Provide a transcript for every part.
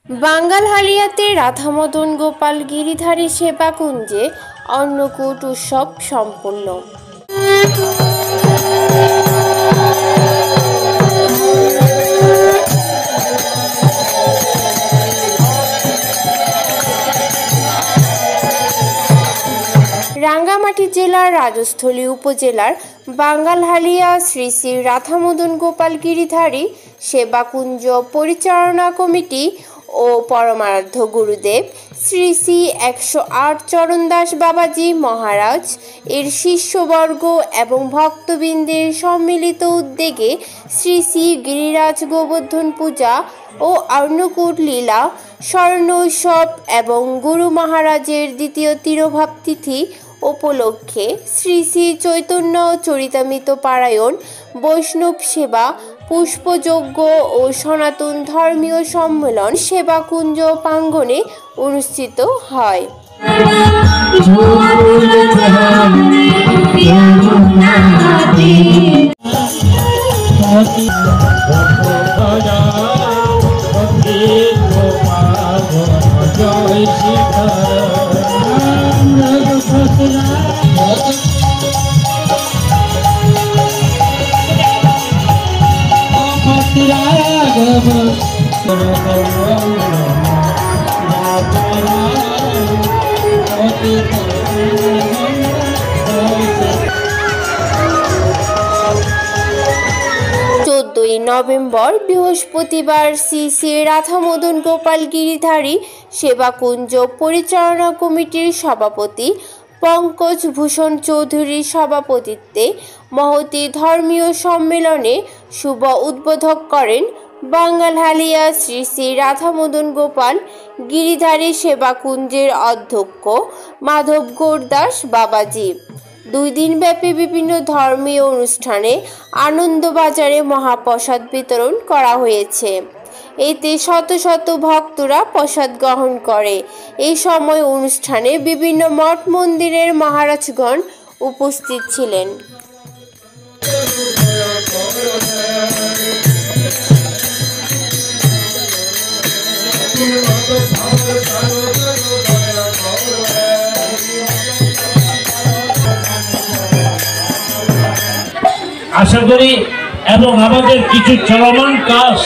বাঙ্গালহালিয়াতে রাধামদন গোপাল গিরিধারী সেবাকুঞ্জে অন্নকূট উৎসব সম্পন্ন। রাঙ্গামাটি জেলার রাজস্থলী উপজেলার বাঙ্গালহালিয়া শ্রী শ্রী রাধামদন গোপাল গিরিধারী সেবাকুঞ্জ পরিচালনা কমিটি ও পরমারাধ্য গুরুদেব শ্রী শ্রী 108 চরণদাস বাবাজি মহারাজ এর শিষ্যবর্গ এবং ভক্তবৃন্দের সম্মিলিত উদ্যোগে শ্রী শ্রী গিরিরাজ গোবর্ধন পূজা ও অন্নকূট লীলা স্বর্ণ উৎসব এবং গুরু মহারাজের দ্বিতীয় তিরোভাব তিথি উপলক্ষে শ্রী শ্রী চৈতন্য চরিতামৃত পারায়ণ বৈষ্ণব সেবা পুষ্পযজ্ঞ ও সনাতন ধর্মীয় সম্মেলন সেবাকুঞ্জ প্রাঙ্গণে অনুষ্ঠিত হয়। নভেম্বর বৃহস্পতিবার শ্রী শ্রী রাধামদন গোপাল গিরিধারী সেবাকুঞ্জ পরিচালনা কমিটির সভাপতি পঙ্কজ ভূষণ চৌধুরীর সভাপতিত্বে মহতী ধর্মীয় সম্মেলনে শুভ উদ্বোধক করেন বাঙ্গালহালিয়া শ্রী শ্রী রাধামদন গোপাল গিরিধারী সেবাকুঞ্জের অধ্যক্ষ মাধব গৌরদাস বাবাজি। 2 দিনব্যাপী বিভিন্ন ধর্মীয় অনুষ্ঠানে আনন্দবাজারে মহাপ্রসাদ বিতরণ করা হয়েছে। এতে শত শত ভক্তরা প্রসাদ গ্রহণ করে। এই সময় অনুষ্ঠানে বিভিন্ন মঠ মন্দিরের মহারাজগণ উপস্থিত ছিলেন। আশা করি এবং আমাদের কিছু চলমান কাজ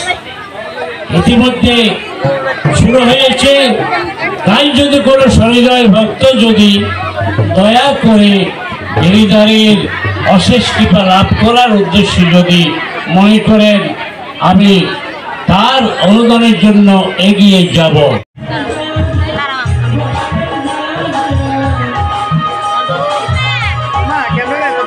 ইতিমধ্যে শুরু হয়েছে, তাই যদি কোনো সহৃদয় ভক্ত যদি দয়া করে গিরিধারীর অশেষ কৃপা লাভ করার উদ্দেশ্যে যদি মনে করেন, আমি তার অনুদানের জন্য এগিয়ে যাব।